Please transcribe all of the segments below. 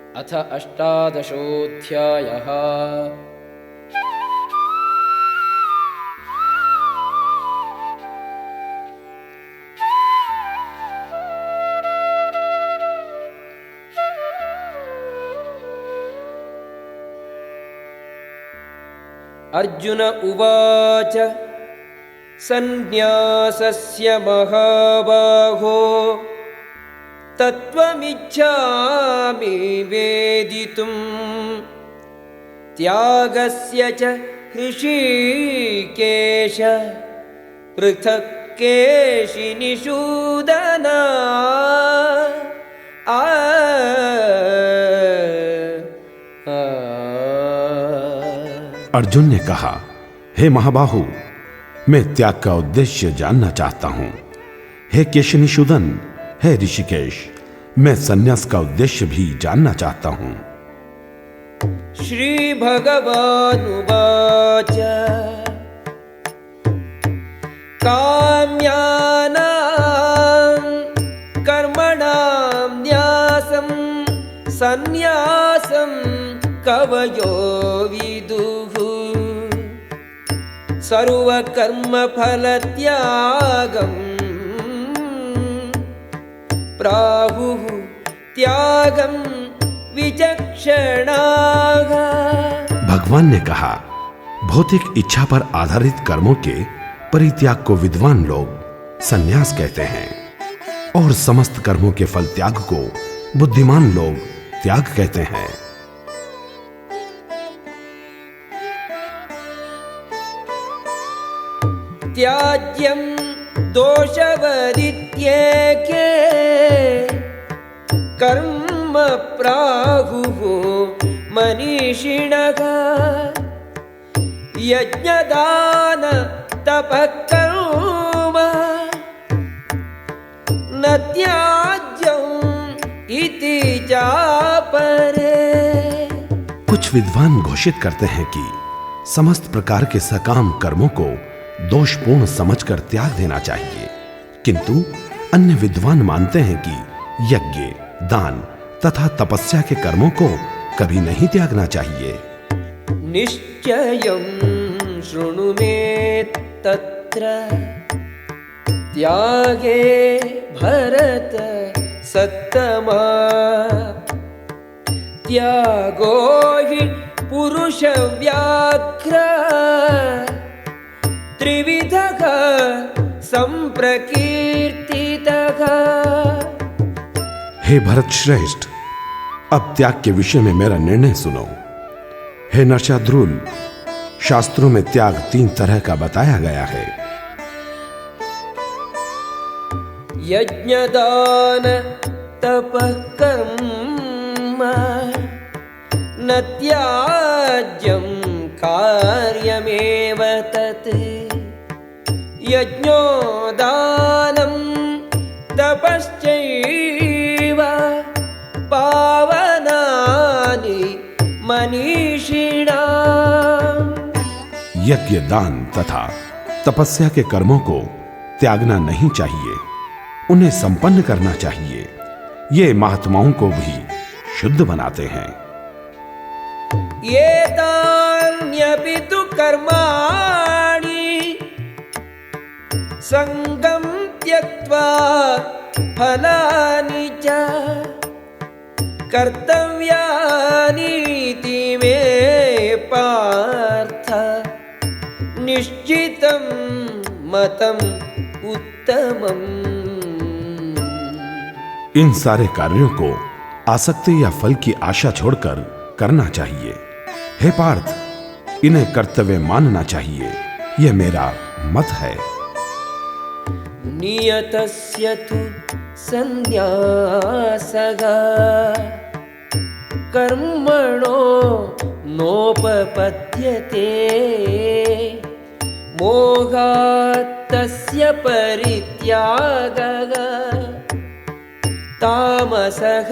अथ अष्टादशोऽध्यायः। अर्जुन उवाच सन्न्यासस्य महाबाहो तत्त्वमिच्छामि वेदितुं त्यागस्य च हृषीकेश पृथक् केशिनिषूदन। अर्जुन ने कहा, हे महाबाहु, मैं त्याग का उद्देश्य जानना चाहता हूं। हे केशनिषूदन, हे ऋषिकेश, मैं संन्यास का उद्देश्य भी जानना चाहता हूं। श्री भगवानुवाच काम्यानां कर्मणां न्यासं संन्यासं कवयो विदुः सर्वकर्मफलत्यागं प्राहुः त्यागं विचक्षणाः। भगवान ने कहा, भौतिक इच्छा पर आधारित कर्मों के परित्याग को विद्वान लोग संन्यास कहते हैं और समस्त कर्मों के फल त्याग को बुद्धिमान लोग त्याग कहते हैं। त्याज्यं दोषवदित्येके कर्म प्राहुः मनीषिणः यज्ञदान तपः कर्म न त्याज्यम् इति चापरे। कुछ विद्वान घोषित करते हैं कि समस्त प्रकार के सकाम कर्मों को दोषपूर्ण समझकर त्याग देना चाहिए, किंतु अन्य विद्वान मानते हैं कि यज्ञ, दान तथा तपस्या के कर्मों को कभी नहीं त्यागना चाहिए। निश्चयं शृणु मे तत्र त्यागे भरत सत्तमा त्यागो हि पुरुषव्याघ्र त्रिविधः संप्रकीर्तितः। हे भरत श्रेष्ठ, अब त्याग के विषय में मेरा निर्णय सुनो। हे नरशार्दूल, शास्त्रों में त्याग 3 तरह का बताया गया है। यज्ञदान तपः कर्म न त्याज्यं कार्यमेव तत् यज्ञो दानं तपश्चैव पावनानि मनीषिणाम्। यज्ञ, दान तथा तपस्या के कर्मों को त्यागना नहीं चाहिए, उन्हें संपन्न करना चाहिए। ये महात्माओं को भी शुद्ध बनाते हैं। एतान्यपि तु कर्माणि संगं त्यक्त्वा फलानि च कर्तव्यानीति मे पार्थ निश्चितं मतम् उत्तमम्। इन सारे कार्यों को आसक्ति या फल की आशा छोड़कर करना चाहिए। हे पार्थ, इन्हें कर्तव्य मानना चाहिए। यह मेरा मत है। नियतस्य तु संन्यासः कर्मणो नोपपद्यते मोहात् तस्य परित्यागः तामसः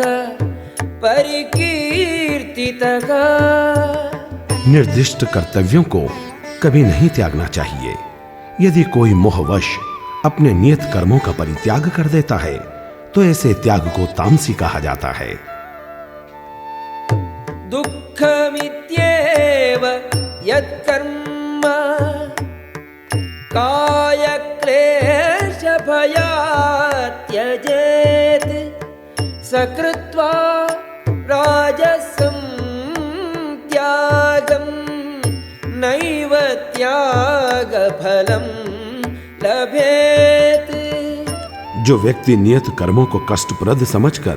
परिकीर्तितः। निर्दिष्ट कर्तव्यों को कभी नहीं त्यागना चाहिए। यदि कोई मोहवश अपने नियत कर्मों का परित्याग कर देता है तो ऐसे त्याग को तामसी कहा जाता है। दुःखमित्येव यत्कर्म कायक्लेशभयात् त्यजेत् स कृत्वा राजसं त्यागं नैव त्यागफलं लभेत्। जो व्यक्ति नियत कर्मों को कष्टप्रद समझकर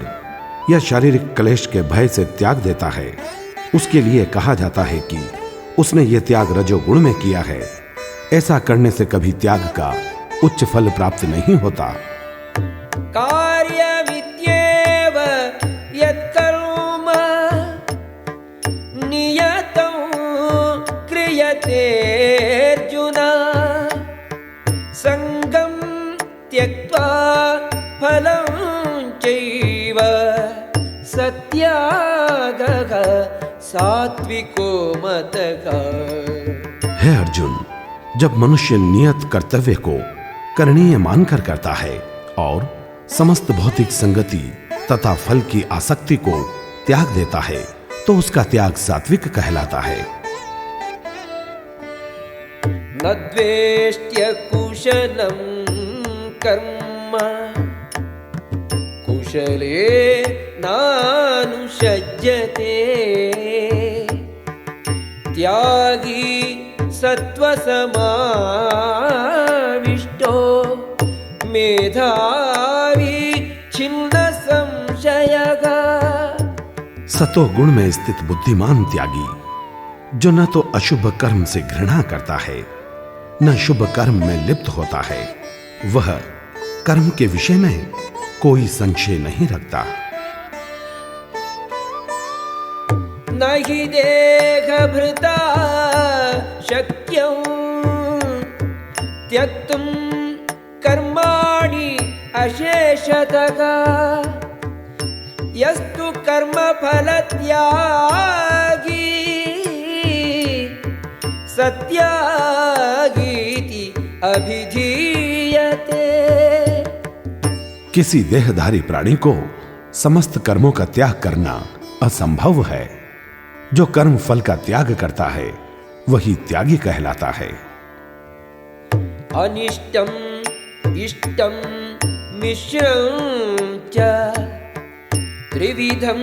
या शारीरिक क्लेश के भय से त्याग देता है, उसके लिए कहा जाता है कि उसने यह त्याग रजोगुण में किया है। ऐसा करने से कभी त्याग का उच्च फल प्राप्त नहीं होता। कार्यमित्येव यत्कर्म नियतं क्रियते अर्जुन संगं त्यक्त्वा फलं चैव सत्यागः सात्विको मतः। हे अर्जुन, जब मनुष्य नियत कर्तव्य को करणीय मानकर करता है और समस्त भौतिक संगति तथा फल की आसक्ति को त्याग देता है, तो उसका त्याग सात्विक कहलाता है। न द्वेष्ट्य कुशलं कर्म कुशले नानुषज्यते त्यागी सत्त्वसमाविष्टो मेधावी छिन्न संशयः। सतो गुण में स्थित बुद्धिमान त्यागी, जो न तो अशुभ कर्म से घृणा करता है न शुभ कर्म में लिप्त होता है, वह कर्म के विषय में कोई संशय नहीं रखता। न हि देहभृता शक्यं त्यक्तुं कर्माणि अशेषतः यस्तु कर्मफलत्यागी सत्यागीति अभिधीयते। किसी देहधारी प्राणी को समस्त कर्मों का त्याग करना असंभव है। जो कर्म फल का त्याग करता है वही त्यागी कहलाता है। अनिष्टम इष्टम मिश्रं च त्रिविधं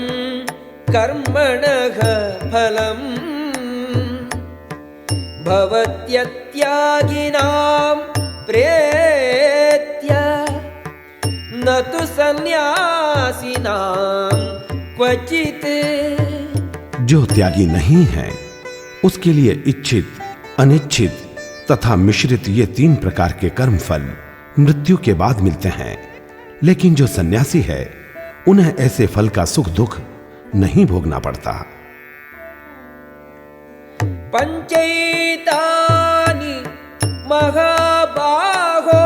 कर्मणः फलम् भवत्यत्यागिनां प्रेत्य न तु सन्यासिनां क्वचित्। जो त्यागी नहीं है उसके लिए इच्छित, अनिच्छित तथा मिश्रित ये 3 प्रकार के कर्म फल मृत्यु के बाद मिलते हैं, लेकिन जो सन्यासी है उन्हें ऐसे फल का सुख दुख नहीं भोगना पड़ता। पंचैतानि महाबाहो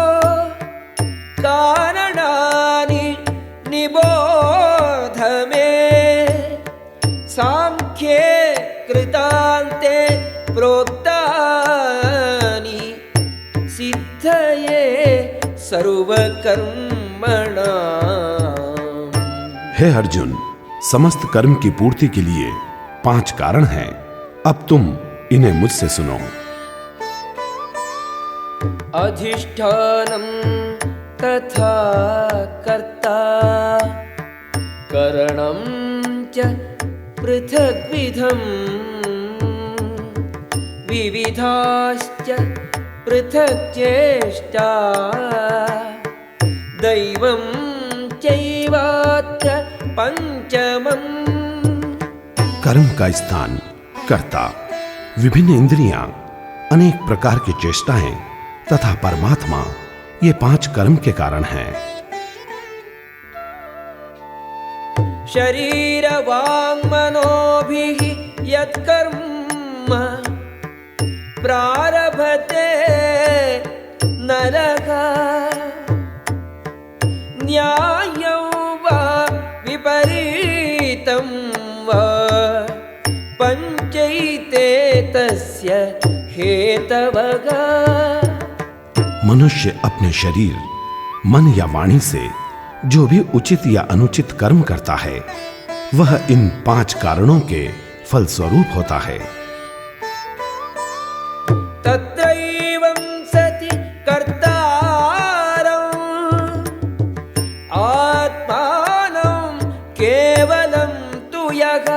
कारणानि निबोध मे सांख्ये कृतान्ते प्रोक्तानि सिद्धये सर्वकर्मणाम्। हे अर्जुन, समस्त कर्म की पूर्ति के लिए 5 कारण हैं। अब तुम इन्हें मुझसे सुनो। अधिष्ठानं तथा कर्ता करणं च पृथग्विधम् विविधाश्च पृथक् चेष्टा दैवं चैवात्र पंचमम्। कर्म का स्थान, कर्ता, विभिन्न इंद्रियां, अनेक प्रकार की चेष्टाएं तथा परमात्मा, ये 5 कर्म के कारण हैं। शरीर वाङ् मनोभिः यत्कर्म प्रारभते नरः न्यायं वा विपरीतं वा पंचैते तस्य हेतवः। मनुष्य अपने शरीर, मन या वाणी से जो भी उचित या अनुचित कर्म करता है, वह इन 5 कारणों के फलस्वरूप होता है। तत्रैवं सति कर्तारम् आत्मानं केवलं तु यः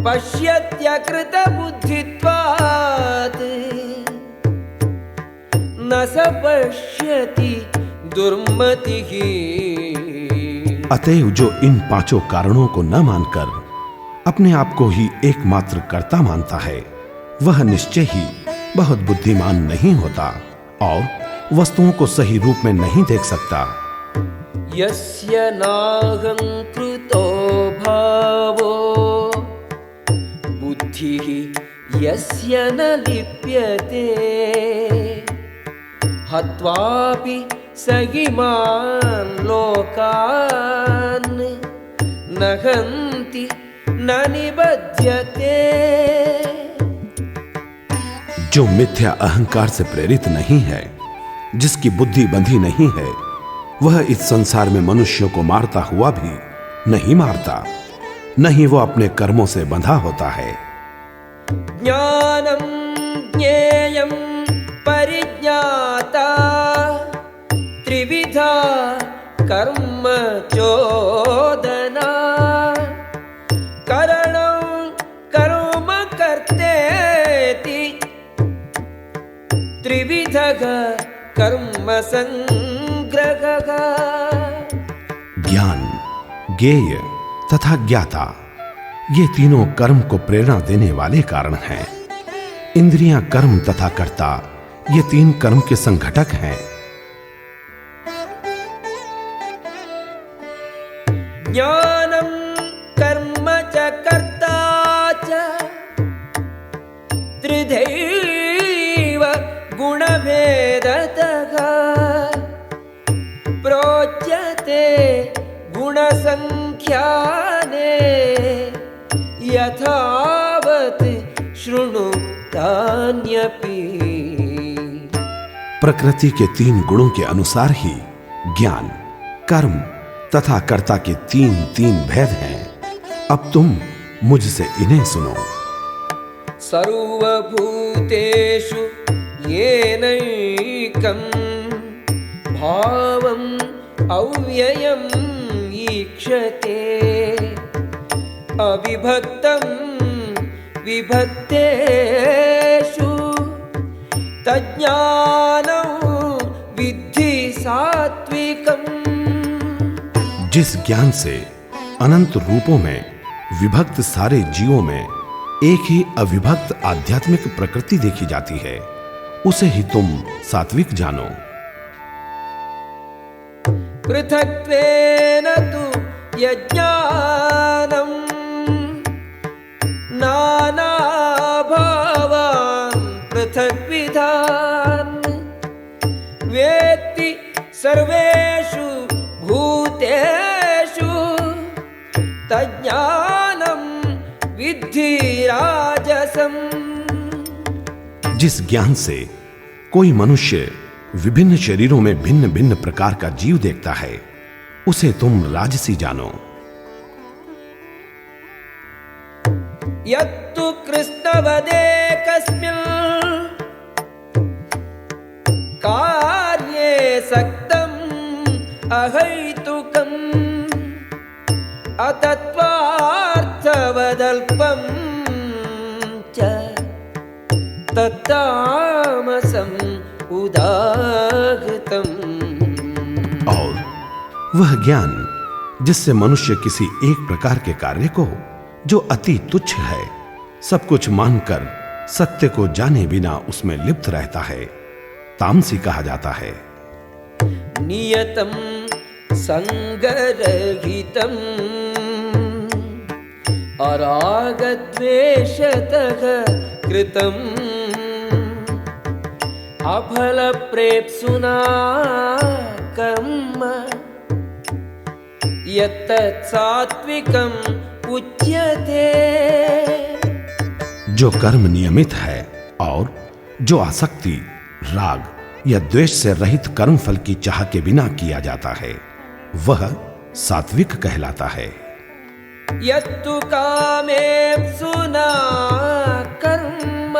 पश्यत्यकृतबुद्धित्वात् न स पश्यति दुर्मतिः। अतएव जो इन पांचों कारणों को न मानकर अपने आप को ही एकमात्र कर्ता मानता है, वह निश्चय ही बहुत बुद्धिमान नहीं होता और वस्तुओं को सही रूप में नहीं देख सकता। यस्य नाहंकृतो भावो बुद्धिः यस्य न लिप्यते हत्वापि स इमान् लोकान् न हन्ति न निबध्यते। जो मिथ्या अहंकार से प्रेरित नहीं है, जिसकी बुद्धि बंधी नहीं है, वह इस संसार में मनुष्यों को मारता हुआ भी नहीं मारता, न ही वो अपने कर्मों से बंधा होता है। ज्ञानं ज्ञेयं परिज्ञाता त्रिविधा कर्म चोदना करणं कर्म कर्तेति त्रिविधः कर्म संग्रहः। ज्ञान, ज्ञेय तथा ज्ञाता, ये तीनों कर्म को प्रेरणा देने वाले कारण हैं। इंद्रियां, कर्म तथा कर्ता, ये तीन कर्म के संघटक हैं। ज्ञानं कर्म च कर्ता च त्रिधैव गुणभेदतः प्रोच्यते गुणसंख्याने यथावत् शृणु तान्यपि। प्रकृति के तीन गुणों के अनुसार ही ज्ञान, कर्म तथा कर्ता के तीन तीन भेद हैं। अब तुम मुझसे इन्हें सुनो। सर्वभूतेषु येनैकं भावम् अव्ययम् ईक्षते अविभक्तं विभक्तेषु तज्ज्ञानं विद्धि सात्विकम्। जिस ज्ञान से अनंत रूपों में विभक्त सारे जीवों में एक ही अविभक्त आध्यात्मिक प्रकृति देखी जाती है, उसे ही तुम सात्विक जानो। पृथक्त्वेन तु यज्ञानं नानाभावान् पृथग्विधान् वेत्ति सर्वेषु भूतेषु तज्ज्ञानं विद्धि राजसम्। जिस ज्ञान से कोई मनुष्य विभिन्न शरीरों में भिन्न भिन्न प्रकार का जीव देखता है, उसे तुम राजसी जानो। यत्तु कृष्णवदेकस्मिन् कार्ये सक्तम् अहैतुकम् अतत्त्वार्थवदल्पम् च तत्तामसम् उदाहृतम्। और वह ज्ञान जिससे मनुष्य किसी एक प्रकार के कार्य को, जो अति तुच्छ है, सब कुछ मानकर सत्य को जाने बिना उसमें लिप्त रहता है, तामसी कहा जाता है। नियतं संगरहितम् अरागद्वेषतः कृतम् अफलप्रेप्सुना कर्म यत्तत् सात्विकम् उच्यते। जो कर्म नियमित है और जो आसक्ति, राग या द्वेष से रहित कर्म फल की चाह के बिना किया जाता है, वह सात्विक कहलाता है। यत्तु कामेप्सुना कर्म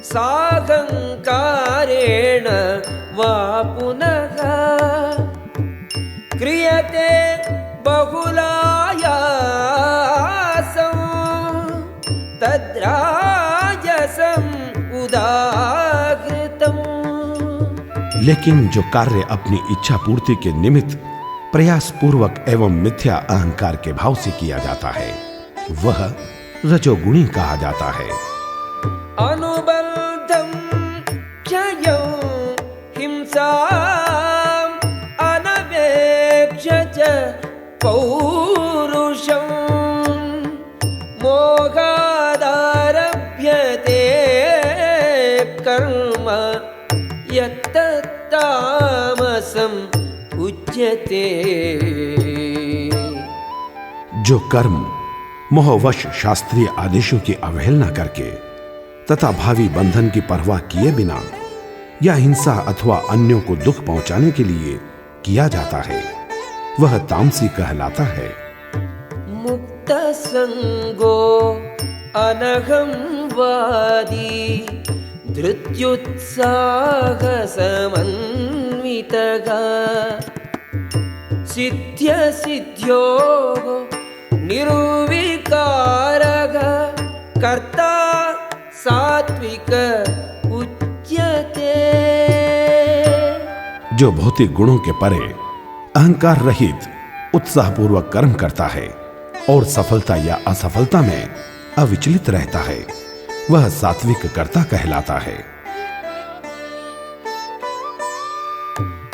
साहंकारेण वा पुनः क्रियते बहुलायासं तद्राजसं उदाहृतम्। लेकिन जो कार्य अपनी इच्छा पूर्ति के निमित्त प्रयास पूर्वक एवं मिथ्या अहंकार के भाव से किया जाता है वह रजोगुणी कहा जाता है। अनुबंधं क्षयं हिंसां अनवेक्ष्य च पौरुषं मोहादारभ्यते कर्म यत्तत्तामसम् उच्यते। जो कर्म मोहवश शास्त्रीय आदेशों की अवहेलना करके तथा भावी बंधन की परवाह किए बिना या हिंसा अथवा अन्यों को दुख पहुंचाने के लिए किया जाता है वह तामसी कहलाता है। मुक्त संगो अनघं वादी धृत्युत्साह समन्वितः सिद्ध्य सिद्ध्यो निर्विकारः कर्ता सात्विक उच्यते। जो भौतिक गुणों के परे अहंकार रहित उत्साहपूर्वक कर्म करता है और सफलता या असफलता में अविचलित रहता है वह सात्विक कर्ता कहलाता है।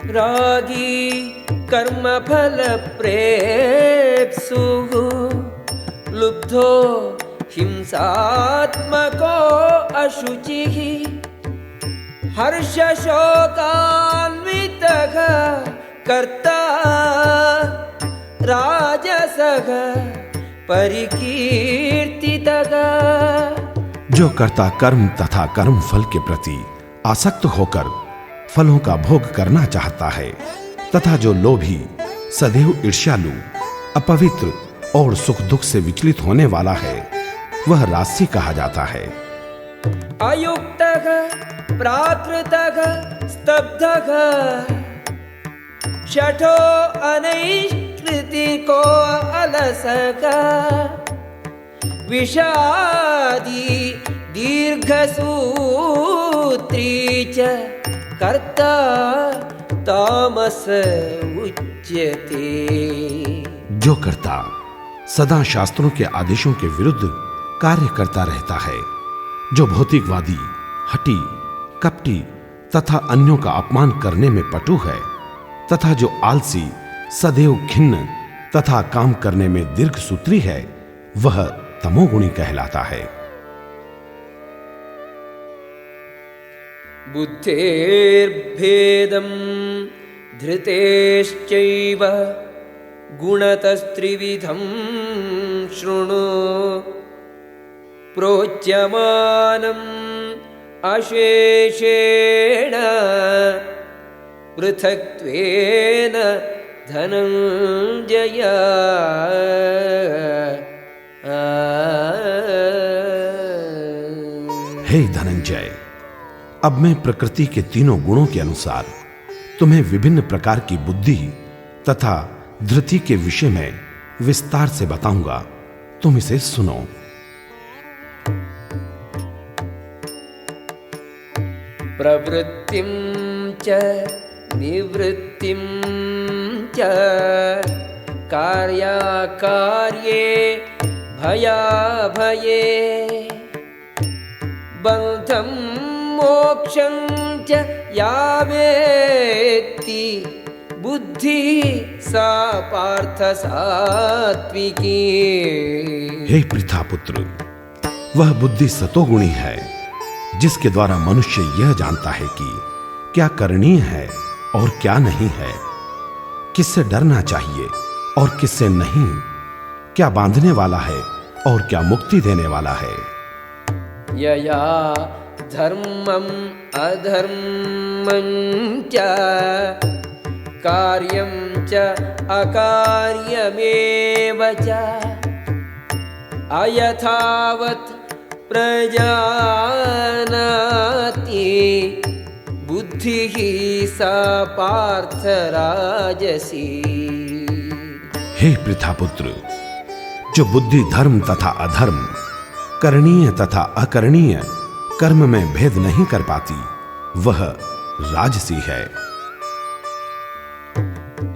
रागी कर्मफल प्रेप्सुः लुब्धो हिंसात्मको अशुचिः हर्षशोकान्वितः कर्ता राजसः परिकीर्तितः। जो कर्ता कर्म तथा कर्म फल के प्रति आसक्त होकर फलों का भोग करना चाहता है तथा जो लोभी सदैव ईर्ष्यालु अपवित्र और सुख दुख से विचलित होने वाला है वह राजसी कहा जाता है। अयुक्तः प्राकृतः स्तब्धः शठो अनैष्कृतिको अलसः विषादी दीर्घसूत्री च कर्ता तामस उच्यते। जो कर्ता सदा शास्त्रों के आदेशों के विरुद्ध कार्य करता रहता है जो भौतिकवादी हठी कपटी तथा अन्यों का अपमान करने में पटु है तथा जो आलसी सदैव खिन्न तथा काम करने में दीर्घसूत्री है वह तमोगुणी कहलाता है। बुद्धेर्भेदं धृतेश्चैव गुणतस्त्रिविधं शृणु प्रोच्यमानम् अशेषेण पृथक्त्वेन धनंजय। हे धनंजय, अब मैं प्रकृति के तीनों गुणों के अनुसार तुम्हें विभिन्न प्रकार की बुद्धि तथा धृति के विषय में विस्तार से बताऊंगा, तुम इसे सुनो। प्रवृत्तिं च निवृत्तिं च कार्याकार्ये भयाभये बन्धं मोक्षं च या वेत्ति बुद्धि सा पार्थ सात्विकी। हे पृथापुत्र, वह बुद्धि सतोगुणी है जिसके द्वारा मनुष्य यह जानता है कि क्या करणीय है और क्या नहीं है, किससे डरना चाहिए और किससे नहीं, क्या बांधने वाला है और क्या मुक्ति देने वाला है। यया धर्मं अधर्मं च कार्यं च अकार्यमेव च अयथावत् प्रजानाति बुद्धिः सा पार्थ राजसी। हे पृथापुत्र, जो बुद्धि धर्म तथा अधर्म, करणीय तथा अकरणीय कर्म में भेद नहीं कर पाती, वह राजसी है।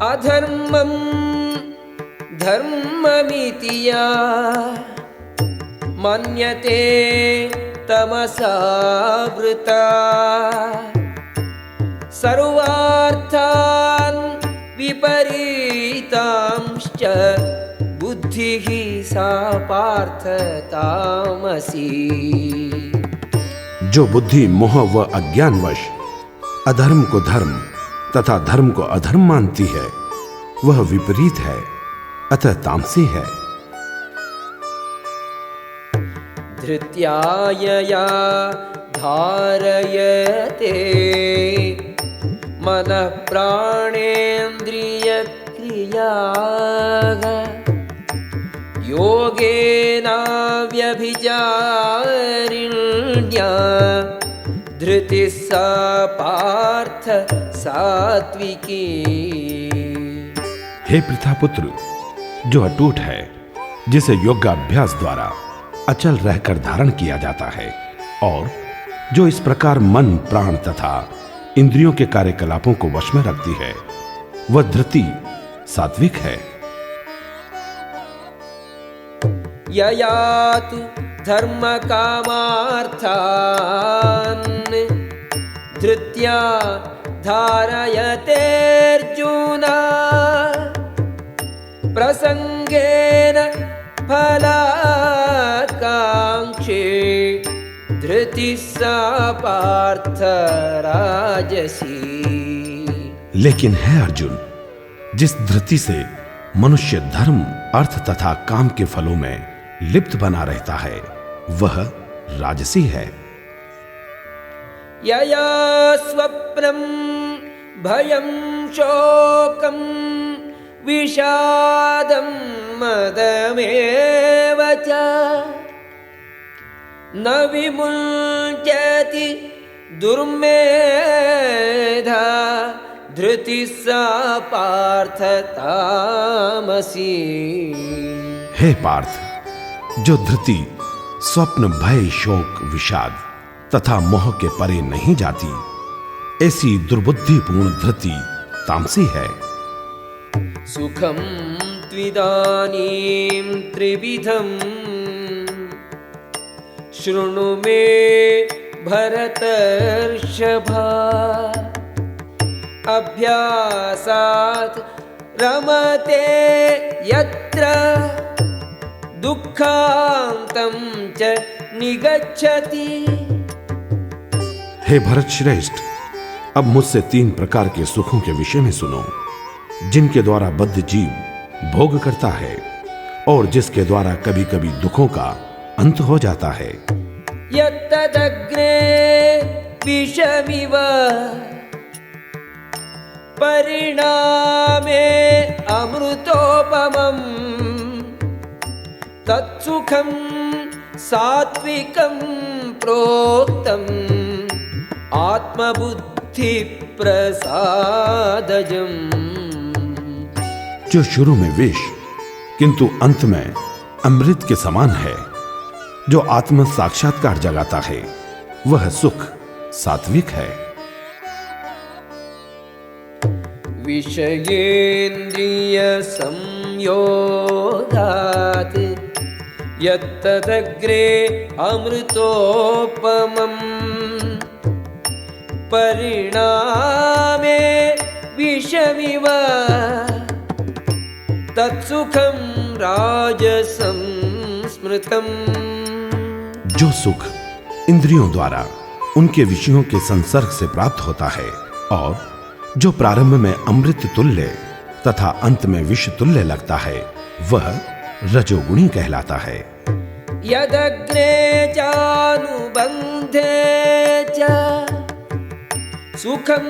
अधर्मं धर्ममिति या मन्यते तमसावृता सर्वार्थान् विपरीतांश्च बुद्धिः सा पार्थ तामसी। जो बुद्धि मोह व अज्ञानवश अधर्म को धर्म तथा धर्म को अधर्म मानती है, वह विपरीत है, अतः तामसी है। धृत्यायया धारयते मनः प्राणेन्द्रियक्रियाः योगेनाव्यभिचारिण्या धृतिः सा पार्थ सात्विकी। हे पृथापुत्र, जो अटूट है, जिसे योगाभ्यास द्वारा अचल रहकर धारण किया जाता है, और जो इस प्रकार मन, प्राण तथा इंद्रियों के कार्यकलापों को वश में रखती है, वह धृति सात्विक है। ययातु धर्म कामार्थान् धृत्या धारयतेऽर्जुन प्रसंगेन फलाकांक्षी धृतिः सा पार्थ राजसी। लेकिन है अर्जुन, जिस धृति से मनुष्य धर्म, अर्थ तथा काम के फलों में लिप्त बना रहता है, वह राजसी है। यया स्वप्नं भयं शोकं विषादं मदमेव च न विमुञ्चति दुर्मेधा धृतिः सा पार्थ तामसी। हे पार्थ, जो धृति स्वप्न, भय, शोक, विषाद तथा मोह के परे नहीं जाती, ऐसी दुर्बुद्धिपूर्ण धृति तामसी है। सुखं त्विदानीं त्रिविधं शृणु मे भरतर्षभा अभ्यासात् रमते यत्र दुःखान्तं च निगच्छति। हे भरत श्रेष्ठ, अब मुझसे 3 प्रकार के सुखों के विषय में सुनो, जिनके द्वारा बद्ध जीव भोग करता है और जिसके द्वारा कभी कभी दुखों का अंत हो जाता है। यत्तदग्रे विषमिव परिणामे अमृतोपमम् तत्सुखं सात्विकं प्रोक्तम् आत्मबुद्धि प्रसादजम्। जो शुरू में विष किंतु अंत में अमृत के समान है, जो आत्म साक्षात्कार जगाता है, वह सुख सात्विक है। विषयेन्द्रिय संयोगात् यत्तदग्रे अमृतोपमम् परिणामे विषमिव तत्सुखं राजसं स्मृतम्। जो सुख इंद्रियों द्वारा उनके विषयों के संसर्ग से प्राप्त होता है और जो प्रारंभ में अमृत तुल्य तथा अंत में विष तुल्य लगता है, वह रजोगुणी कहलाता है। यदग्रे चानुबन्धे च सुखं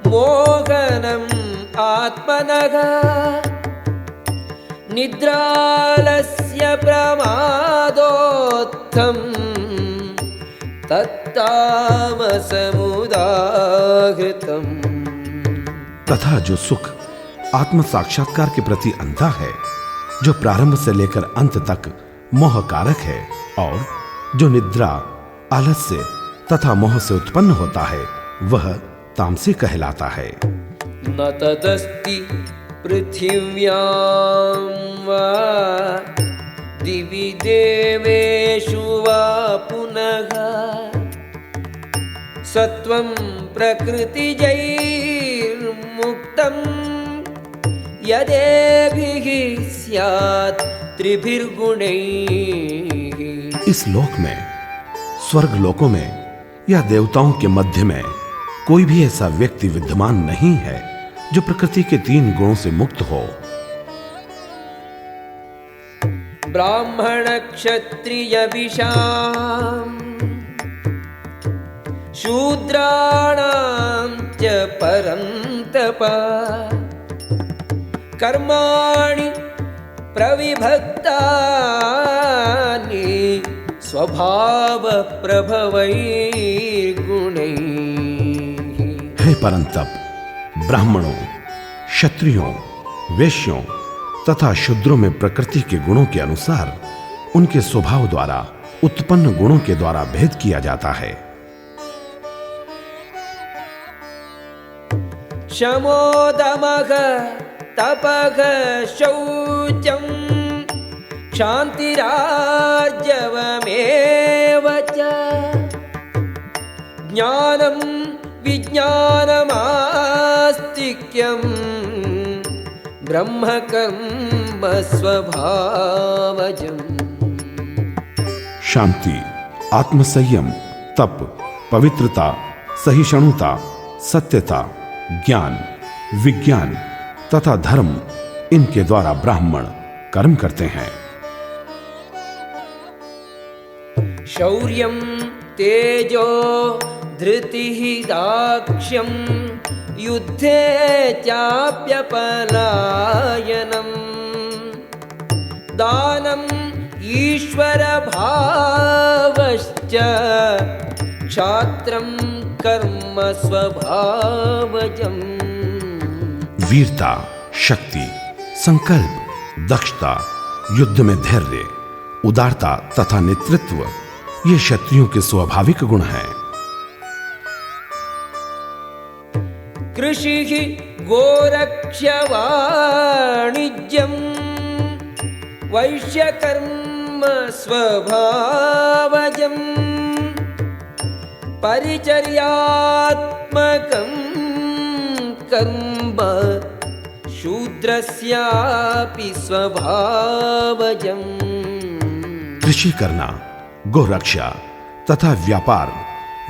मोहनम् आत्मनः निद्रालस्य प्रमादोत्थं तत्तामसमुदाहृतम्। तथा जो सुख आत्म साक्षात्कार के प्रति अंधा है, जो प्रारंभ से लेकर अंत तक मोह कारक है, और जो निद्रा, आलस्य तथा मोह से उत्पन्न होता है, वह तामसी कहलाता है। न तदस्ति पृथिव्यां वा दिवि देवेषु वा पुनः सत्वं प्रकृतिजैर्मुक्तं यदेभिः स्यात् त्रिभिर्गुणैः। इस लोक में, स्वर्ग लोकों में या देवताओं के मध्य में कोई भी ऐसा व्यक्ति विद्यमान नहीं है जो प्रकृति के 3 गुणों से मुक्त हो। ब्राह्मण क्षत्रिय विशाम शूद्राणां च परन्तप कर्माणि प्रविभक्तानि स्वभाव प्रभवैर्गुणैः। हे परंतप, ब्राह्मणों, क्षत्रियों, वैश्यों तथा शूद्रों में प्रकृति के गुणों के अनुसार उनके स्वभाव द्वारा उत्पन्न गुणों के द्वारा भेद किया जाता है। शमो दमः तपः शौचं क्षान्तिरार्जवमेव च ज्ञानं विज्ञानमास्तिक्यं ब्रह्मकर्म स्वभावजम्। शांति, आत्मसंयम, तप, पवित्रता, सहिष्णुता, सत्यता, ज्ञान, विज्ञान तथा धर्म, इनके द्वारा ब्राह्मण कर्म करते हैं। शौर्यं तेजो धृतिः दाक्ष्यं युद्धे चाप्यपलायनं दानं ईश्वरभावश्च क्षात्रं कर्म स्वभावजम्। वीरता, शक्ति, संकल्प, दक्षता, युद्ध में धैर्य, उदारता तथा नेतृत्व, ये क्षत्रियों के स्वाभाविक गुण हैं। कृषिः गोरक्ष्यवाणिज्यं वैश्यकर्म स्वभावजम् परिचर्यात्मकं कर्म शूद्रस्यापि स्वभावजम्। कृषि करना, गोरक्षा तथा व्यापार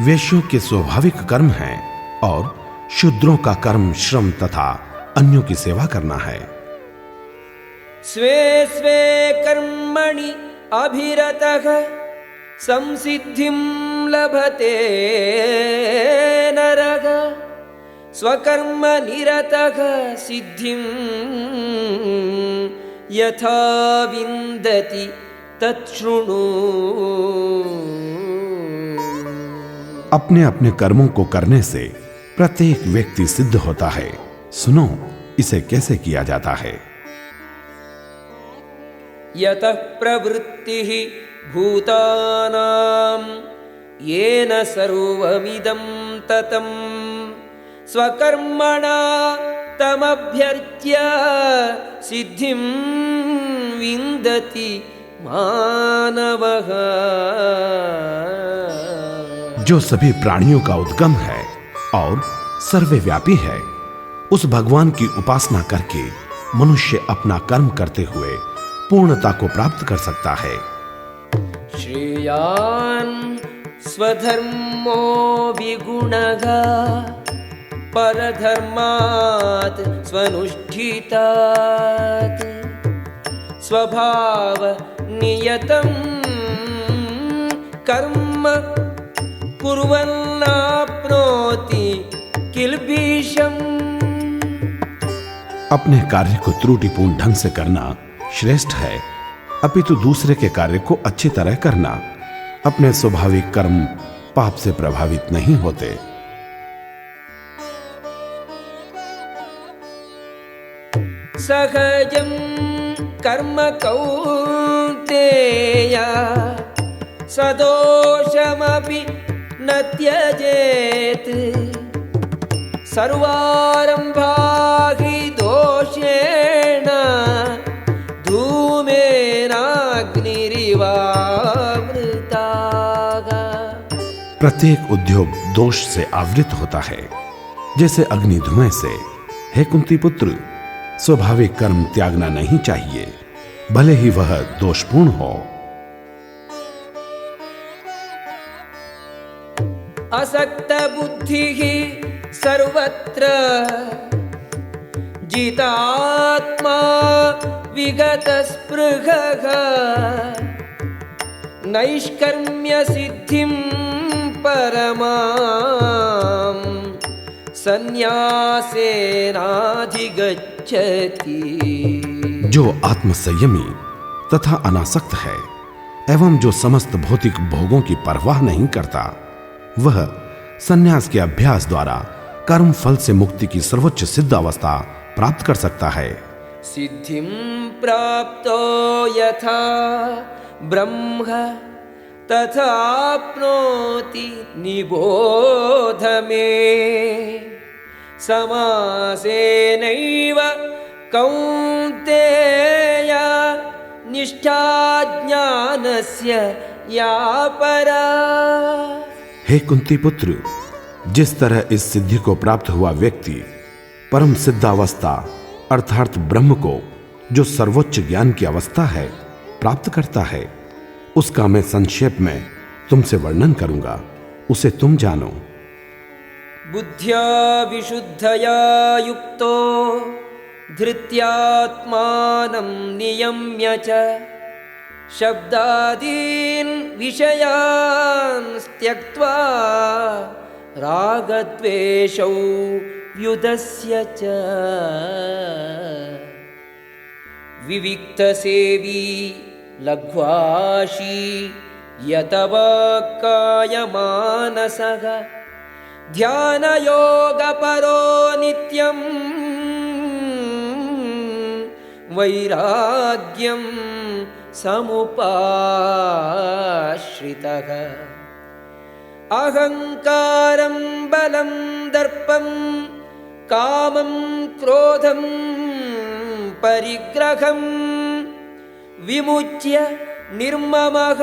वैश्यों के स्वाभाविक कर्म हैं, और शूद्रों का कर्म श्रम तथा अन्यों की सेवा करना है। स्वे स्वे कर्मणि अभिरतः संसिद्धिं लभते नरः स्वकर्म निरतः सिद्धिं यथा विन्दति तच्छृणु। अपने अपने कर्मों को करने से प्रत्येक व्यक्ति सिद्ध होता है। सुनो, इसे कैसे किया जाता है। यतः प्रवृत्तिः भूतानां येन सर्वमिदं ततं स्वकर्मणा तमभ्यर्च्य सिद्धिं विन्दति मानवः। जो सभी प्राणियों का उद्गम है और सर्वव्यापी है, उस भगवान की उपासना करके मनुष्य अपना कर्म करते हुए पूर्णता को प्राप्त कर सकता है। श्रेयान् स्वधर्मो विगुणः परधर्मात् स्वनुष्ठितात् स्वभाव नियतं कर्म कुर्वन्नाप्नोति किल्बिषम्। अपने कार्य को त्रुटिपूर्ण ढंग से करना श्रेष्ठ है, अपितु दूसरे के कार्य को अच्छी तरह करना। अपने स्वाभाविक कर्म पाप से प्रभावित नहीं होते। सहजं कर्म कौन्तेय सदोषमपि न त्यजेत्। सर्वारम्भा हि दोषेण धूमेनाग्निरिवावृताः। प्रत्येक उद्योग दोष से आवृत होता है, जैसे अग्नि धुएं से। हे कुंती पुत्र, स्वाभाविक कर्म त्यागना नहीं चाहिए, भले ही वह दोषपूर्ण हो। असक्त बुद्धिः सर्वत्र जितात्मा विगत स्पृहः। नैष्कर्म्य सिद्धिं परमां संन्यासेनाधिगच्छति। जो आत्मसंयमी तथा अनासक्त है एवं जो समस्त भौतिक भोगों की परवाह नहीं करता, वह संन्यास के अभ्यास द्वारा कर्म फल से मुक्ति की सर्वोच्च सिद्ध अवस्था प्राप्त कर सकता है। सिद्धिं प्राप्तो यथा ब्रह्म तथाप्नोति निबोध मे। समासेनैव कौन्तेय निष्ठा ज्ञानस्य या परा। हे कुंती पुत्र, जिस तरह इस सिद्धि को प्राप्त हुआ व्यक्ति परम सिद्धावस्था अर्थात ब्रह्म को, जो सर्वोच्च ज्ञान की अवस्था है, प्राप्त करता है, उसका मैं संक्षेप में तुमसे वर्णन करूंगा, उसे तुम जानो। बुद्ध्या विशुद्धया युक्तो धृत्यात्मानं नियम्य च शब्दादीन् विषयान् त्यक्त्वा रागद्वेषौ व्युदस्य च। विविक्तसेवी लघ्वाशी यतवाक्कायमानसः ध्यानयोगपरो नित्यं वैराग्यं समुपाश्रितः। अहंकारं बलं दर्पं कामं क्रोधं परिग्रहं विमुच्य निर्ममः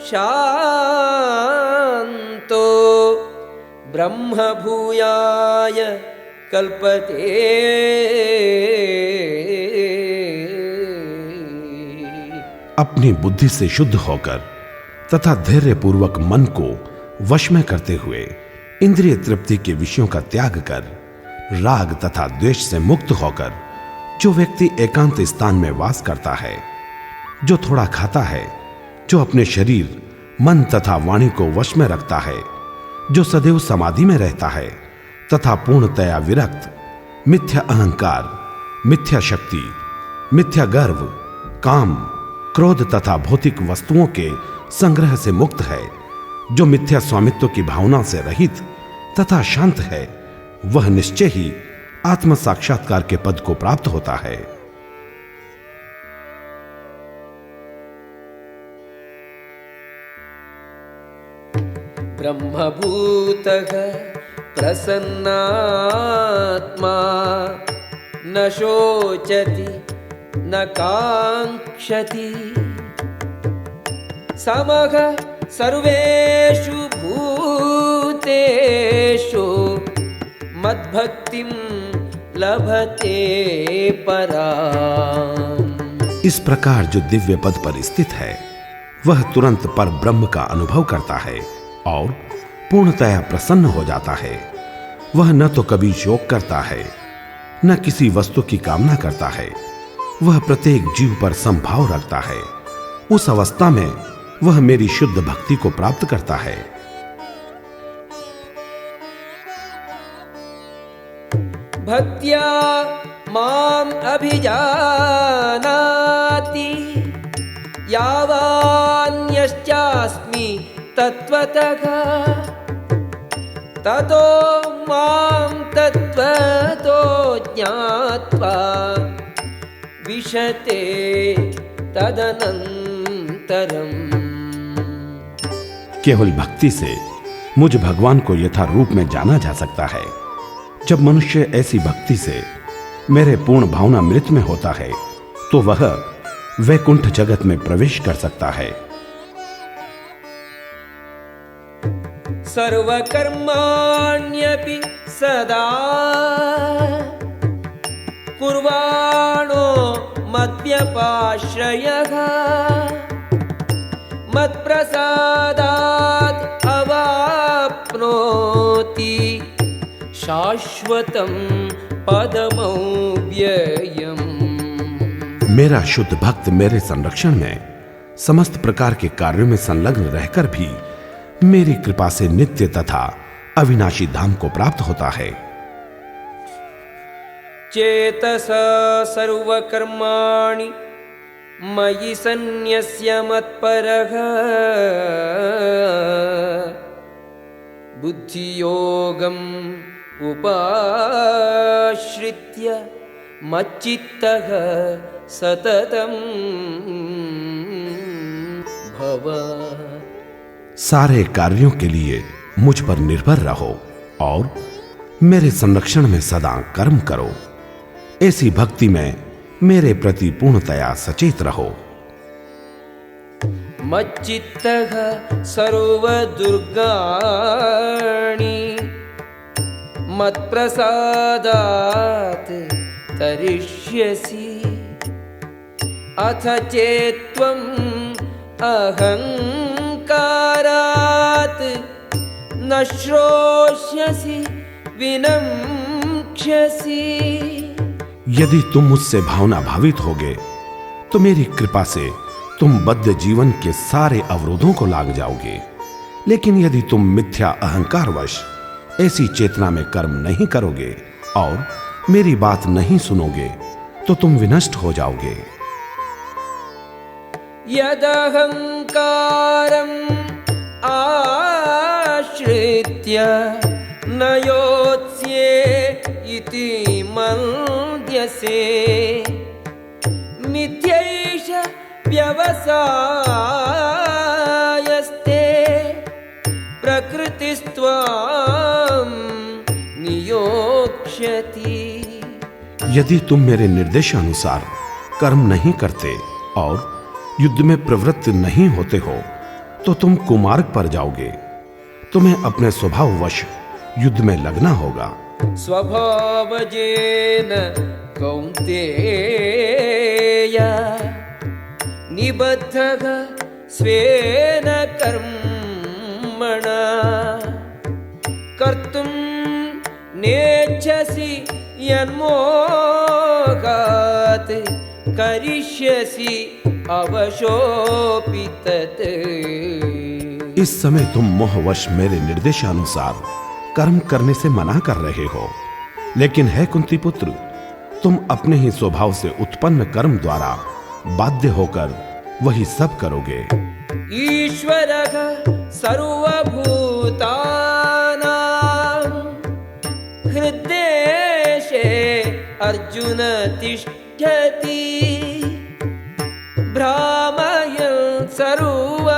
शान्तो ब्रह्मभूयाय कल्पते। अपनी बुद्धि से शुद्ध होकर तथा धैर्य पूर्वक मन को वश में करते हुए इंद्रिय तृप्ति के विषयों का त्याग कर राग तथा द्वेष से मुक्त होकर जो व्यक्ति एकांत स्थान में वास करता है, जो थोड़ा खाता है, जो अपने शरीर मन तथा वाणी को वश में रखता है, जो सदैव समाधि में रहता है तथा पूर्णतया विरक्त, मिथ्या अहंकार, मिथ्या शक्ति, मिथ्या गर्व, काम, क्रोध तथा भौतिक वस्तुओं के संग्रह से मुक्त है, जो मिथ्या स्वामित्व की भावना से रहित तथा शांत है, वह निश्चय ही आत्म साक्षात्कार के पद को प्राप्त होता है। ब्रह्मभूतः प्रसन्नात्मा न शोचति न काङ्क्षति समः सर्वेषु भूतेषु मद्भक्तिं लभते पराम्। इस प्रकार जो दिव्य पद पर स्थित है, वह तुरंत पर ब्रह्म का अनुभव करता है और पूर्णतया प्रसन्न हो जाता है। वह न तो कभी शोक करता है, न किसी वस्तु की कामना करता है। वह प्रत्येक जीव पर संभाव रखता है। उस अवस्था में वह मेरी शुद्ध भक्ति को प्राप्त करता है। भक्त्या माम् अभिजानाति यावान्यश्चास्मि तत्त्वतः ततो मां तत्त्वतो ज्ञात्वा विशते तदनन्तरम्। केवल भक्ति से मुझ भगवान को यथा रूप में जाना जा सकता है। जब मनुष्य ऐसी भक्ति से मेरे पूर्ण भावनामृत में होता है तो वह वैकुंठ जगत में प्रवेश कर सकता है। सर्वकर्माण्यपि सदा कुर्वाणो मद्व्यपाश्रयः मत्प्रसादात् अवाप्नोति शाश्वतं पदमव्ययम्। मेरा शुद्ध भक्त मेरे संरक्षण में समस्त प्रकार के कार्यों में संलग्न रहकर भी मेरी कृपा से नित्य तथा अविनाशी धाम को प्राप्त होता है। चेतसा सर्वकर्माणि मयि सन्न्यस्य मत्परः बुद्धियोगम् उपाश्रित्य मच्चित्तः सततं भव। सारे कार्यों के लिए मुझ पर निर्भर रहो और मेरे संरक्षण में सदा कर्म करो। ऐसी भक्ति में मेरे प्रति पूर्णतया सचेत रहो। मच्चित्तः सर्वदुर्गाणि मत्प्रसादात् तरिष्यसि अथ चेत्त्वम् अहङ्कारात् न श्रोष्यसि विनम्क्ष्यसि। यदि तुम मुझसे भावना भावित होगे तो मेरी कृपा से तुम बद्ध जीवन के सारे अवरोधों को लाग जाओगे। लेकिन यदि तुम मिथ्या अहंकारवश ऐसी चेतना में कर्म नहीं करोगे और मेरी बात नहीं सुनोगे तो तुम विनष्ट हो जाओगे। यदहंकारम् आश्रित्य न योत्स्ये इति मन्यसे मिथ्यैष व्यवसायस्ते प्रकृतिस्त्वां नियोक्ष्यति। यदि तुम मेरे निर्देशानुसार कर्म नहीं करते और युद्ध में प्रवृत्त नहीं होते हो तो तुम कुमार्ग पर जाओगे। तुम्हें अपने स्वभाववश युद्ध में लगना होगा। स्वभावजेन कौन्तेय निबद्धः स्वेन कर्मणा कर्तुं नेच्छसि यन्मोहात् करिष्यसि अवशोऽपि तत्। इस समय तुम मोहवश मेरे निर्देशानुसार कर्म करने से मना कर रहे हो, लेकिन है कुंती पुत्र, तुम अपने ही स्वभाव से उत्पन्न कर्म द्वारा बाध्य होकर वही सब करोगे। ईश्वरः सर्वभूतानां हृद्देशे अर्जुन तिष्ठति भ्रामयन् सर्वभूतानि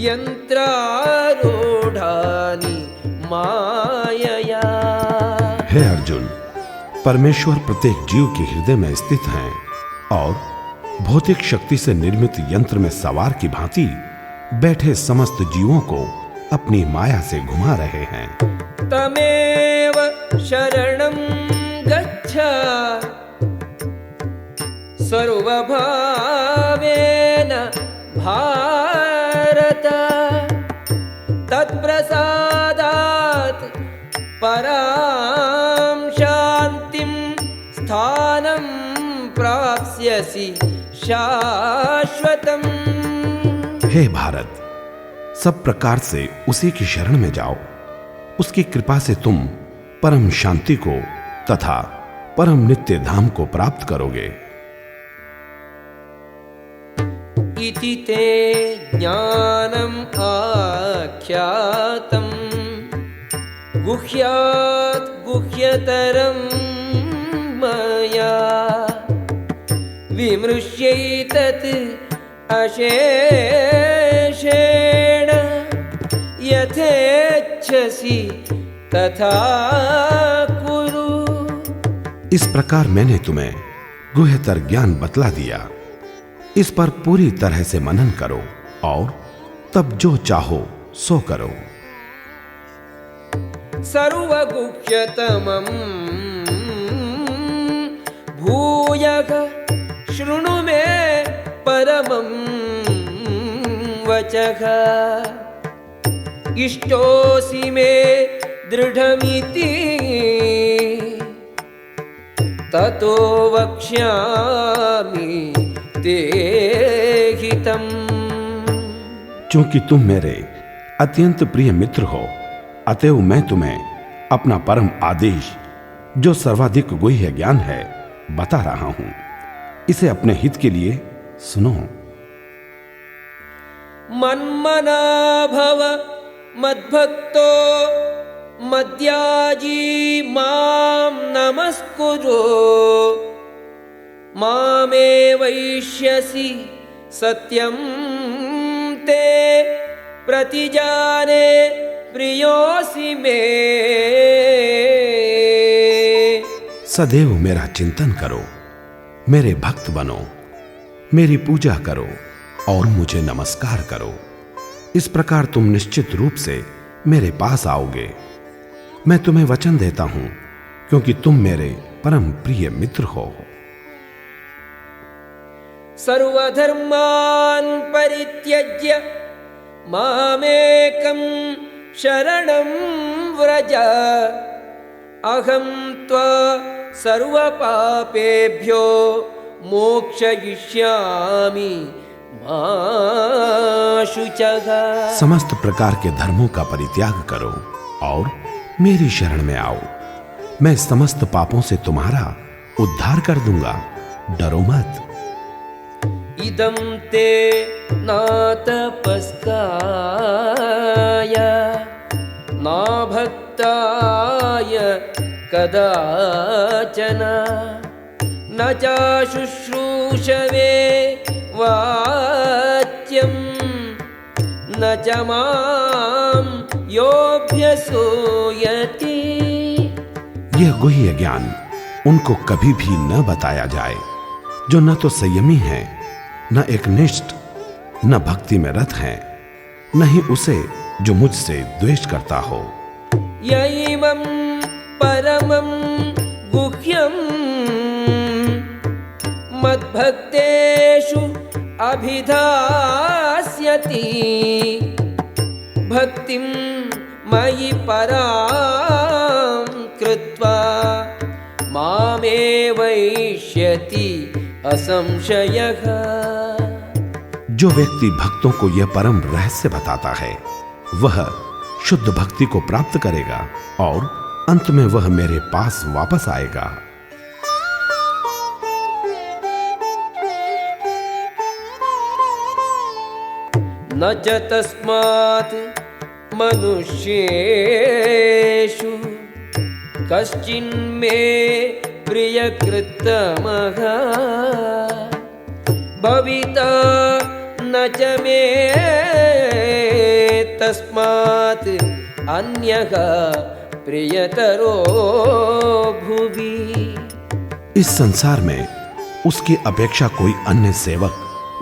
यन्त्रारूढानि मायया। हे अर्जुन, परमेश्वर प्रत्येक जीव के हृदय में स्थित हैं और भौतिक शक्ति से निर्मित यंत्र में सवार की भांति बैठे समस्त जीवों को अपनी माया से घुमा रहे हैं। तमेव शरणं गच्छ सर्वभावेन भारत तत्प्रसादात् परां शान्तिं स्थानं प्राप्स्यसि शाश्वतम्। हे भारत, सब प्रकार से उसी की शरण में जाओ, उसकी कृपा से तुम परम शांति को तथा परम नित्य धाम को प्राप्त करोगे। इति ते ज्ञानम् आख्यातं गुह्यात् गुह्यतरं मया विमृश्यैतत् अशेषेण यथेच्छसि तथा कुरु। इस प्रकार मैंने तुम्हें गुह्यतर ज्ञान बतला दिया। इस पर पूरी तरह से मनन करो और तब जो चाहो सो करो। सर्वगुह्यतमं भूयः शृणु मे परमं वचः इष्टोऽसि मे दृढमिति ततो वक्ष्यामि ते हितम्। क्योंकि तुम मेरे अत्यंत प्रिय मित्र हो, अतएव मैं तुम्हें अपना परम आदेश जो सर्वाधिक गुह्य ज्ञान है बता रहा हूं। इसे अपने हित के लिए सुनो। मन्मना भव मद्भक्तो मद्याजी मां नमस्कुरु मामे वैष्यसि सत्यं ते प्रतिजाने प्रियोऽसि मे। सदैव मेरा चिंतन करो, मेरे भक्त बनो, मेरी पूजा करो और मुझे नमस्कार करो। इस प्रकार तुम निश्चित रूप से मेरे पास आओगे। मैं तुम्हें वचन देता हूं क्योंकि तुम मेरे परम प्रिय मित्र हो। सर्वधर्मान् परित्यज्य मामेकं शरणं व्रज अहं त्वा सर्वपापेभ्यो मोक्षयिष्यामि मा शुचः। समस्त प्रकार के धर्मों का परित्याग करो और मेरी शरण में आओ। मैं समस्त पापों से तुम्हारा उद्धार कर दूंगा, डरो मत। इदं ते नातपस्काय नाभक्ताय कदाचन न चाशुश्रूषवे वाच्यं न च मां योऽभ्यसूयति। यह गुह्य ज्ञान उनको कभी भी न बताया जाए जो न तो संयमी है, न एकनिष्ठ, न भक्ति में रत है, न ही उसे जो मुझसे द्वेष करता हो। यैमं परमं गुह्यं मद्भक्तेषु अभिधास्यति भक्तिं मयि परां कृत्वा मामेवैष्यति असंशयः। जो व्यक्ति भक्तों को यह परम रहस्य बताता है वह शुद्ध भक्ति को प्राप्त करेगा और अंत में वह मेरे पास वापस आएगा। न च तस्मात् मनुष्येषु कश्चिन्मे प्रियकृत्तमः भविता न च मे तस्मात् अन्यः प्रियतरो भुवि। इस संसार में उसकी अपेक्षा कोई अन्य सेवक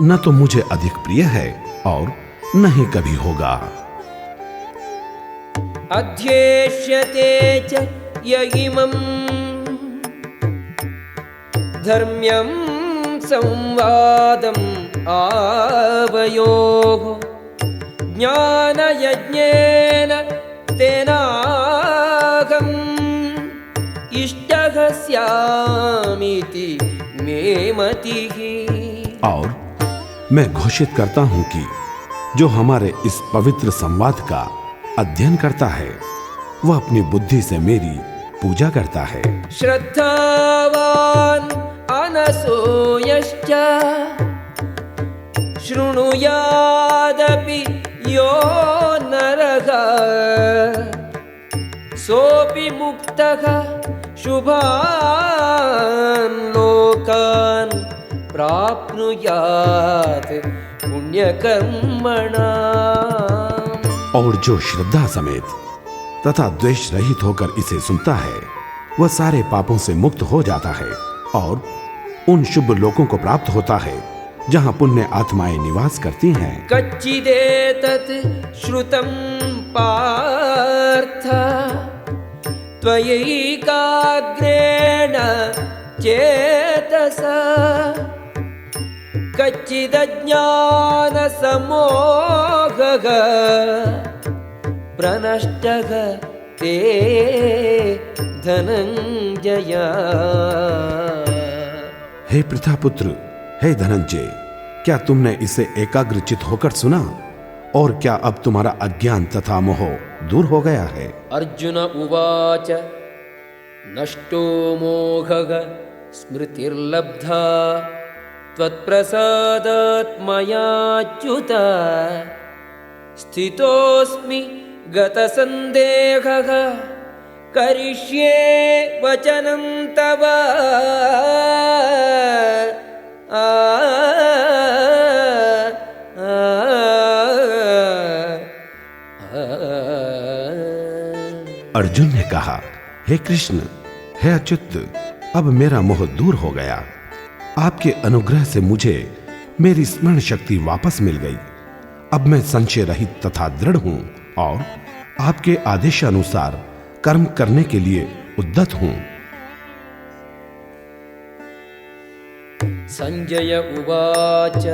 न तो मुझे अधिक प्रिय है और न ही कभी होगा। अध्येष्यते च य इमं धर्म्यं संवादम् आवयोः ज्ञानयज्ञेन तेनाहम् इष्टः स्यामीति मे मतिः। और मैं घोषित करता हूं कि जो हमारे इस पवित्र संवाद का अध्ययन करता है वह अपनी बुद्धि से मेरी पूजा करता है। श्रद्धावान् अनसूयश्च शृणुयादपि यो नरः सोऽपि मुक्तः शुभान् लोकान् प्राप्नुयात् पुण्यकर्मणाम्। और जो श्रद्धा समेत तथा द्वेष रहित होकर इसे सुनता है वह सारे पापों से मुक्त हो जाता है और उन शुभ लोकों को प्राप्त होता है जहां पुण्य आत्माएं निवास करती हैं। कच्चिदेतत् श्रुतं पार्थ त्वयैकाग्रेण चेतसा कच्चिदज्ञानसमोहः प्रनष्टः ते धनंजय। हे प्रथापुत्र, हे धनंजय, क्या तुमने इसे एकाग्रचित होकर सुना और क्या अब तुम्हारा अज्ञान तथा मोह दूर हो गया है? अर्जुन उवाच नष्टो मोहः स्मृतिर्लब्धा त्वत्प्रसादात् मयाच्युत स्थितोऽस्मि गतसन्देहः करिष्ये वचनं तव। अर्जुन ने कहा, हे कृष्ण, हे अच्युत, अब मेरा मोह दूर हो गया। आपके अनुग्रह से मुझे मेरी स्मरण शक्ति वापस मिल गई। अब मैं संशय रहित तथा दृढ़ हूं और आपके आदेशानुसार कर्म करने के लिए उद्यत हूं। संजय उवाच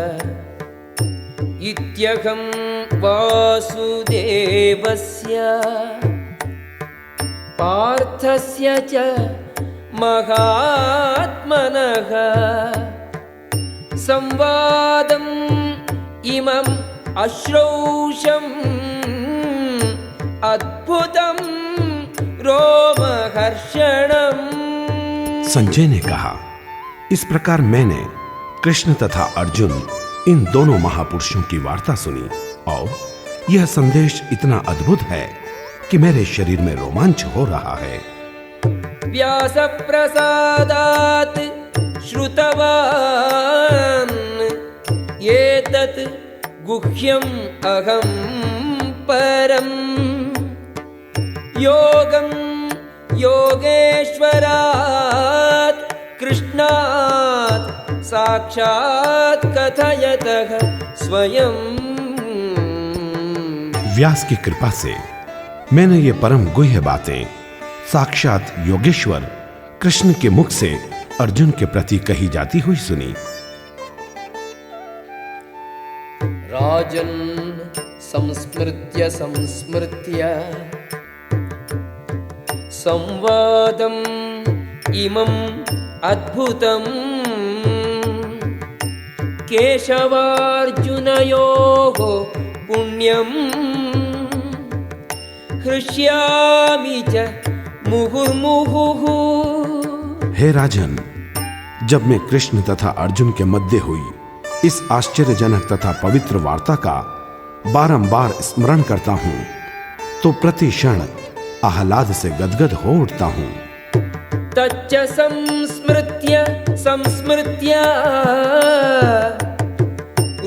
इत्यहं वासुदेवस्य पार्थस्य च महात्मनः संवादम् इमम् अश्रौषम् अद्भुतं रोमहर्षणम्। संजय ने कहा, इस प्रकार मैंने कृष्ण तथा अर्जुन इन दोनों महापुरुषों की वार्ता सुनी और यह संदेश इतना अद्भुत है कि मेरे शरीर में रोमांच हो रहा है। व्यास प्रसादात् श्रुतवान् एतत् गुह्यम् अहं परम् योगं योगेश्वरात् कृष्णात् साक्षात् कथयतः स्वयं। व्यास की कृपा से मैंने ये परम गुह्य बातें साक्षात योगेश्वर कृष्ण के मुख से अर्जुन के प्रति कही जाती हुई सुनी। राजन् संस्मृत्य संस्मृत्य संवादम् इमम् अद्भुतम् केशवार्जुनयोः पुण्यम् हृष्यामि च मुहुर्मुहुः। हे राजन, जब मैं कृष्ण तथा अर्जुन के मध्य हुई इस आश्चर्यजनक तथा पवित्र वार्ता का बारंबार स्मरण करता हूँ तो प्रति क्षण आह्लाद से गदगद हो उठता हूँ। तच्च संस्मृत्य संस्मृत्य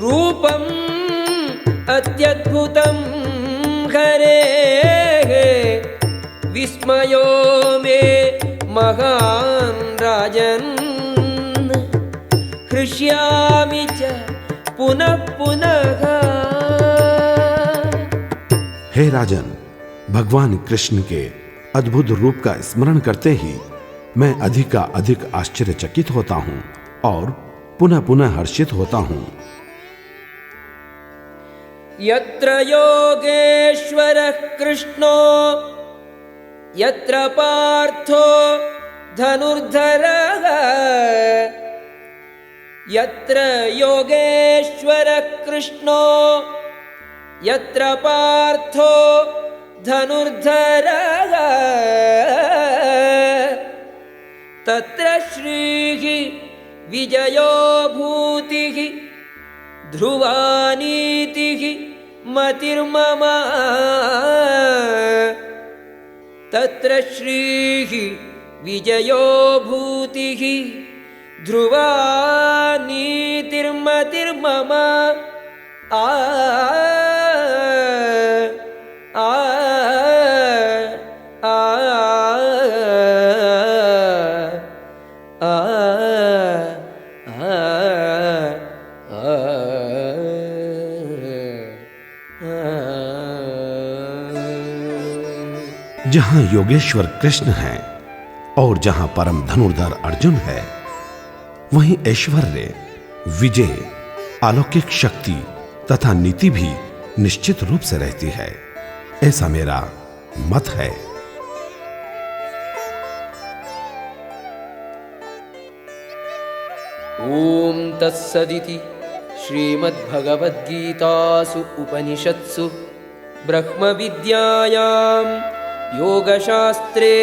रूपम् अत्यद्भुतं हरेः विस्मयो मे महान् राजन् हृष्यामि च पुनः पुनः। हे राजन, भगवान कृष्ण के अद्भुत रूप का स्मरण करते ही मैं अधिक का अधिक आश्चर्यचकित होता हूँ और पुनः पुनः हर्षित होता हूँ। यत्र योगेश्वरः कृष्णो यत्र पार्थो धनुर्धरः यत्र योगेश्वरः कृष्णो यत्र पार्थो धनुर्धरः तत्र श्रीः विजयो भूतिः ध्रुवानीतिः मतिर्मम तत्र श्रीः विजयो भूतिः ध्रुवानीतिर्मतिर्मम आ आ आ आ जहां योगेश्वर कृष्ण है और जहां परम धनुर्धर अर्जुन है, वहीं ऐश्वर्य, विजय, अलौकिक शक्ति तथा नीति भी निश्चित रूप से रहती है। ऐसा मेरा मत है। ओम तत्सदिति श्रीमद्भगवद्गीतासु उपनिषत्सु ब्रह्मविद्यायां योगशास्त्रे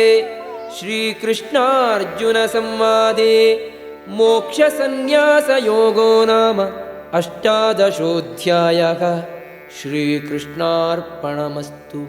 श्रीकृष्णार्जुनसंवादे मोक्षसंन्यासयोगो नाम 18 श्रीकृष्णार्पणमस्तु।